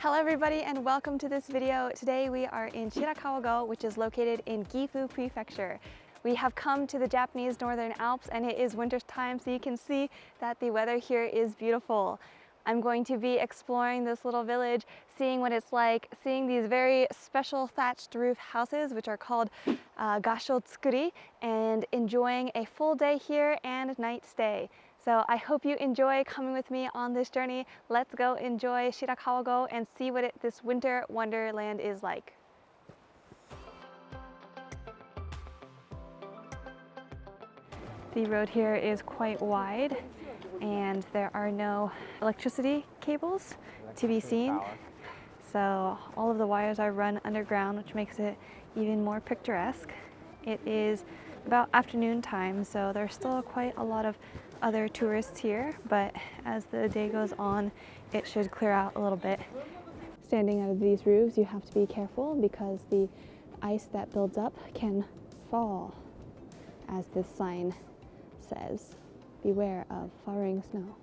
Hello everybody and welcome to this video. Today we are in Shirakawa-go, which is located in Gifu Prefecture. We have come to the Japanese Northern Alps and it is winter time, so you can see that the weather here is beautiful. I'm going to be exploring this little village, seeing what it's like, seeing these very special thatched roof houses, which are called Gassho-Zukuri, and enjoying a full day here and night stay. So I hope you enjoy coming with me on this journey. Let's go enjoy Shirakawa-go and see what this winter wonderland is like. The road here is quite wide and there are no electricity cables to be seen. So all of the wires are run underground, which makes it even more picturesque. It is about afternoon time, so there's still quite a lot of other tourists here, but as the day goes on, it should clear out a little bit. Standing out of these roofs, you have to be careful because the ice that builds up can fall, as this sign says. Beware of falling snow.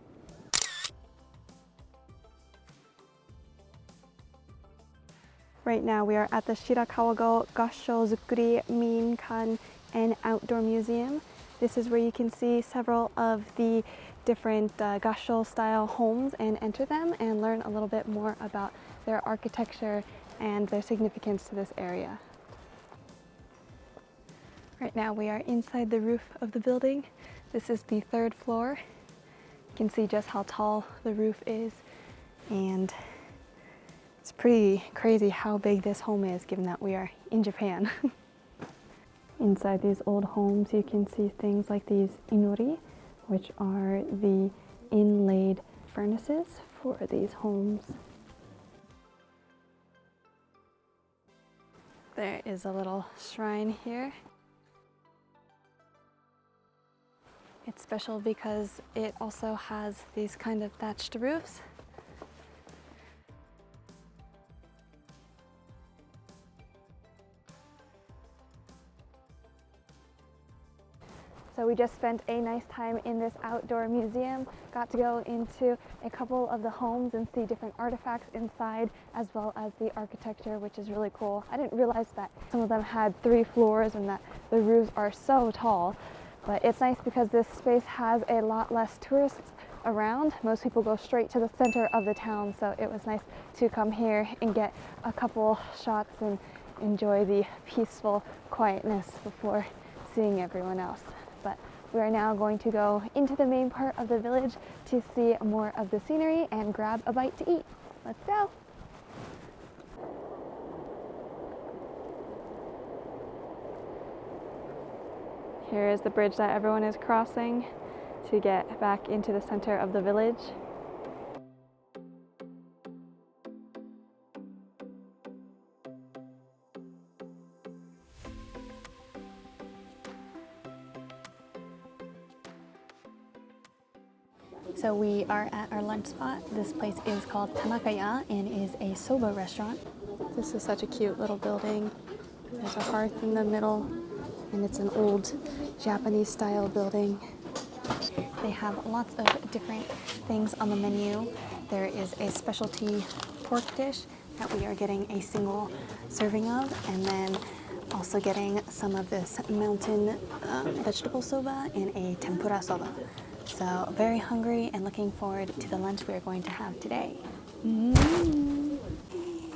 Right now we are at the Shirakawa-go Gassho-Zukuri Minka-en Outdoor Museum. This is where you can see several of the different gassho style homes and enter them and learn a little bit more about their architecture and their significance to this area. Right now we are inside the roof of the building. This is the third floor. You can see just how tall the roof is, and it's pretty crazy how big this home is given that we are in Japan. Inside these old homes you can see things like these inori, which are the inlaid furnaces for these homes. There is a little shrine here. It's special because it also has these kind of thatched roofs. So we just spent a nice time in this outdoor museum, got to go into a couple of the homes and see different artifacts inside, as well as the architecture, which is really cool. I didn't realize that some of them had 3 floors and that the roofs are so tall. But it's nice because this space has a lot less tourists around. Most people go straight to the center of the town, so it was nice to come here and get a couple shots and enjoy the peaceful quietness before seeing everyone else. But we are now going to go into the main part of the village to see more of the scenery and grab a bite to eat. Let's go! Here is the bridge that everyone is crossing to get back into the center of the village. So we are at our lunch spot. This place is called Tanakaya and is a soba restaurant. This is such a cute little building. There's a hearth in the middle and it's an old Japanese style building. They have lots of different things on the menu. There is a specialty pork dish that we are getting a single serving of, and then also getting some of this mountain vegetable soba and a tempura soba. So very hungry and looking forward to the lunch we are going to have today.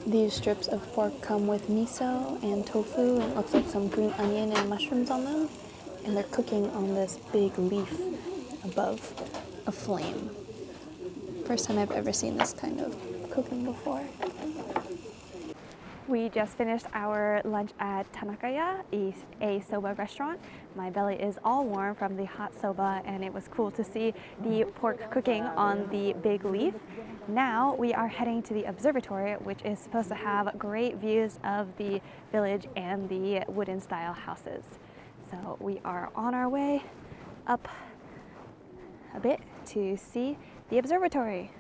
These strips of pork come with miso and tofu, and it looks like some green onion and mushrooms on them. And they're cooking on this big leaf above a flame. First time I've ever seen this kind of cooking before. We just finished our lunch at Tanakaya, a soba restaurant. My belly is all warm from the hot soba, and it was cool to see the pork cooking on the big leaf. Now we are heading to the observatory, which is supposed to have great views of the village and the wooden style houses. So we are on our way up a bit to see the observatory.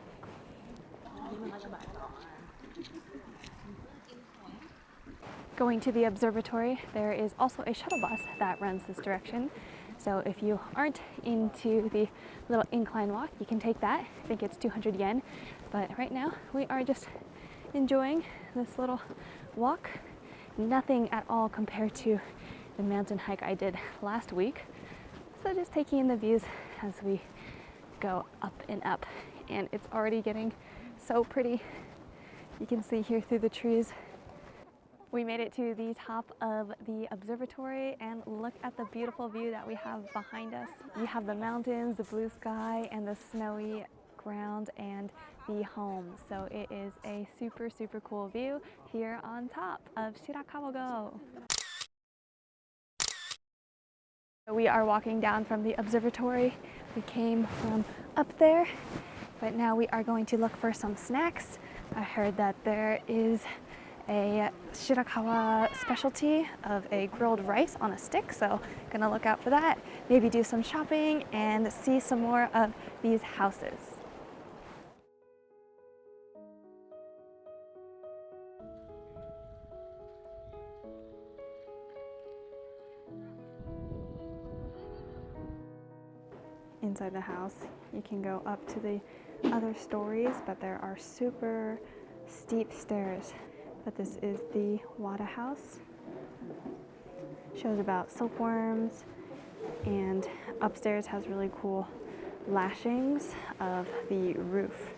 Going to the observatory, there is also a shuttle bus that runs this direction. So if you aren't into the little incline walk, you can take that. I think it's 200 yen. But right now, we are just enjoying this little walk. Nothing at all compared to the mountain hike I did last week. So just taking in the views as we go up and up. And it's already getting so pretty. You can see here through the trees. We made it to the top of the observatory and look at the beautiful view that we have behind us. You have the mountains, the blue sky, and the snowy ground and the home. So it is a super, super cool view here on top of Shirakawa-go. We are walking down from the observatory. We came from up there, but now we are going to look for some snacks. I heard that there is a Shirakawa specialty of a grilled rice on a stick, so gonna look out for that. Maybe do some shopping and see some more of these houses. Inside the house, you can go up to the other stories, but there are super steep stairs. But this is the Wada House. Shows about silkworms, and upstairs has really cool lashings of the roof.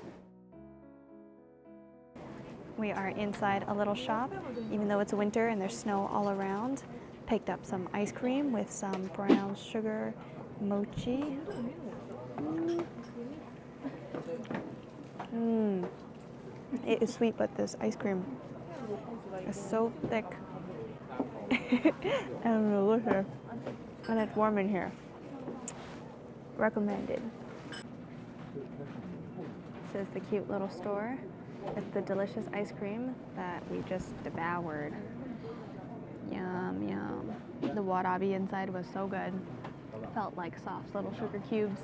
We are inside a little shop, even though it's winter and there's snow all around. Picked up some ice cream with some brown sugar mochi. It is sweet, but this ice cream is so thick and delicious, and it's warm in here. Recommended. This is the cute little store with the delicious ice cream that we just devoured. Yum, yum. The warabi inside was so good. Felt like soft little sugar cubes,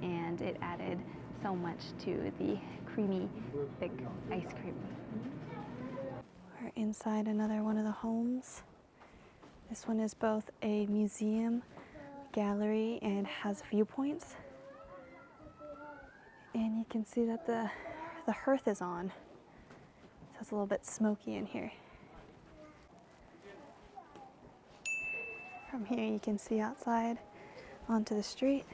and it added so much to the creamy, thick ice cream. We're inside another one of the homes. This one is both a museum, gallery, and has viewpoints. And you can see that the hearth is on. So it's a little bit smoky in here. From here you can see outside onto the street.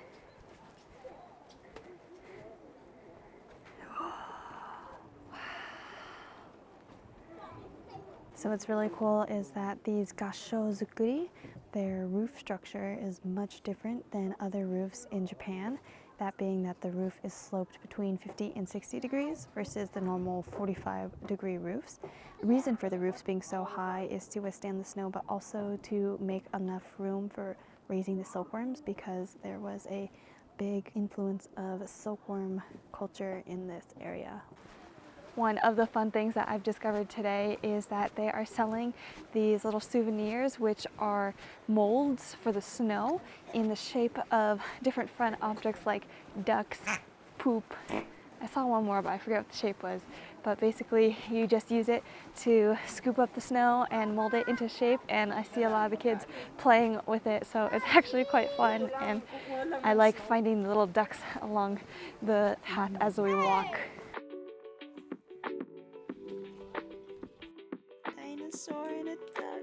So what's really cool is that these Gassho-Zukuri, their roof structure is much different than other roofs in Japan. That being that the roof is sloped between 50 and 60 degrees versus the normal 45-degree roofs. The reason for the roofs being so high is to withstand the snow, but also to make enough room for raising the silkworms, because there was a big influence of silkworm culture in this area. One of the fun things that I've discovered today is that they are selling these little souvenirs, which are molds for the snow in the shape of different fun objects like ducks, poop. I saw one more, but I forget what the shape was. But basically, you just use it to scoop up the snow and mold it into shape, and I see a lot of the kids playing with it, so it's actually quite fun, and I like finding the little ducks along the path as we walk. Dinosaur and a duck.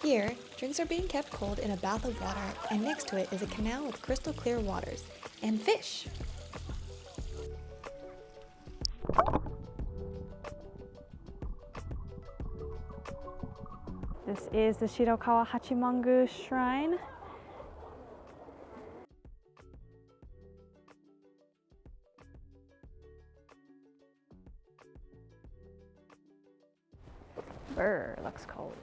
Here, drinks are being kept cold in a bath of water, and next to it is a canal with crystal clear waters and fish. This is the Shirakawa Hachiman shrine. Brr, looks cold.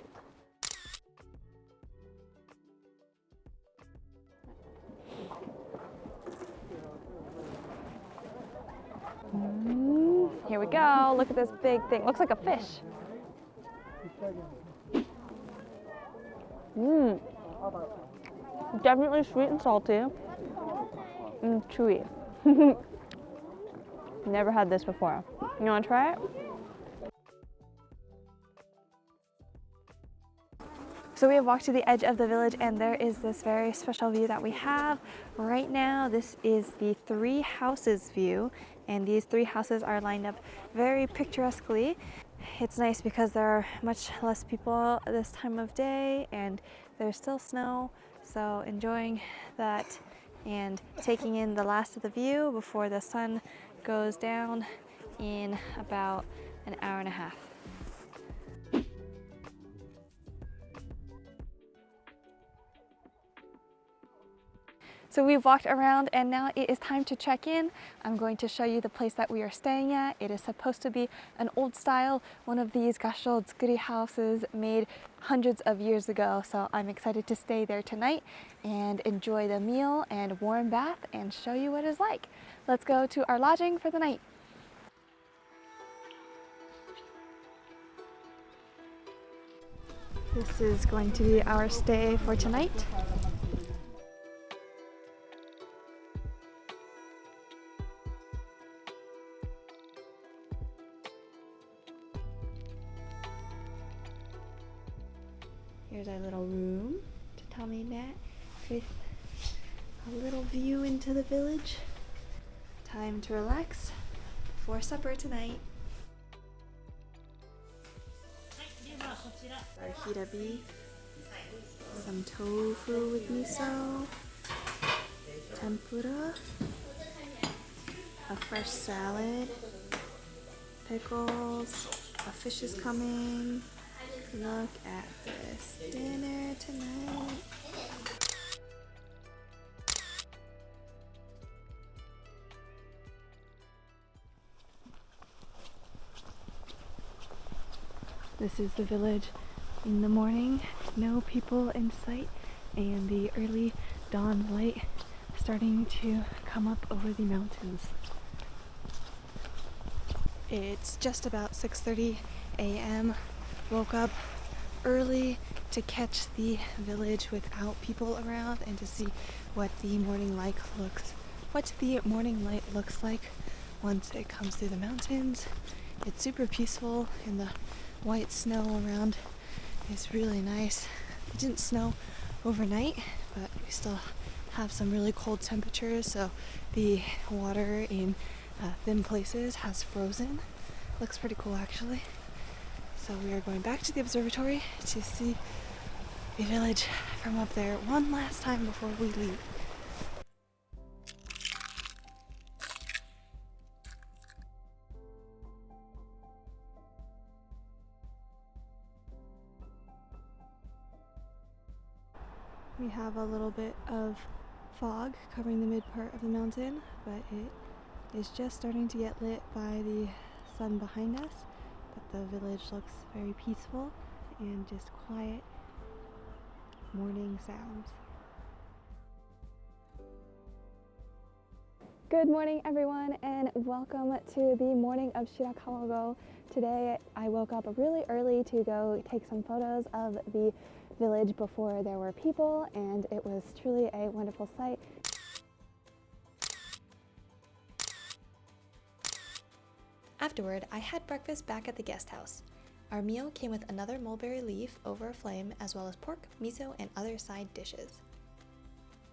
Here we go. Look at this big thing. Looks like a fish. Definitely sweet and salty. And chewy. Never had this before. You want to try it? So we have walked to the edge of the village and there is this very special view that we have right now. This is the three houses view, and these three houses are lined up very picturesquely. It's nice because there are much less people this time of day and there's still snow, so enjoying that and taking in the last of the view before the sun goes down in about an hour and a half. So we've walked around and now it is time to check in. I'm going to show you the place that we are staying at. It is supposed to be an old style, one of these Gassho-Zukuri houses made hundreds of years ago. So I'm excited to stay there tonight and enjoy the meal and warm bath and show you what it's like. Let's go to our lodging for the night. This is going to be our stay for tonight. Here's our little room, tatami mat, with a little view into the village. Time to relax before supper tonight. Our hirabi, some tofu with miso, tempura, a fresh salad, pickles, a fish is coming. Look at this dinner tonight. This is the village in the morning, no people in sight, and the early dawn light starting to come up over the mountains. It's just about 6:30 a.m. Woke up early to catch the village without people around and to see what the morning light looks like once it comes through the mountains. It's super peaceful and the white snow around is really nice. It didn't snow overnight, but we still have some really cold temperatures, so the water in thin places has frozen. Looks pretty cool actually. So we are going back to the observatory to see the village from up there one last time before we leave. We have a little bit of fog covering the mid part of the mountain, but it is just starting to get lit by the sun behind us. But the village looks very peaceful and just quiet morning sounds. Good morning everyone and welcome to the morning of Shirakawa-go. Today I woke up really early to go take some photos of the village before there were people, and it was truly a wonderful sight. Afterward, I had breakfast back at the guest house. Our meal came with another mulberry leaf over a flame, as well as pork, miso, and other side dishes.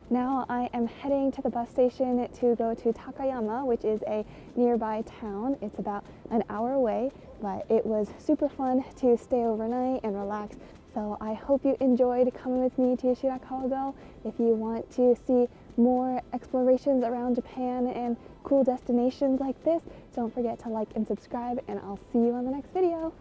Now I am heading to the bus station to go to Takayama, which is a nearby town. It's about an hour away, but it was super fun to stay overnight and relax. So I hope you enjoyed coming with me to Shirakawa-go. If you want to see more explorations around Japan and cool destinations like this, don't forget to like and subscribe, and I'll see you on the next video.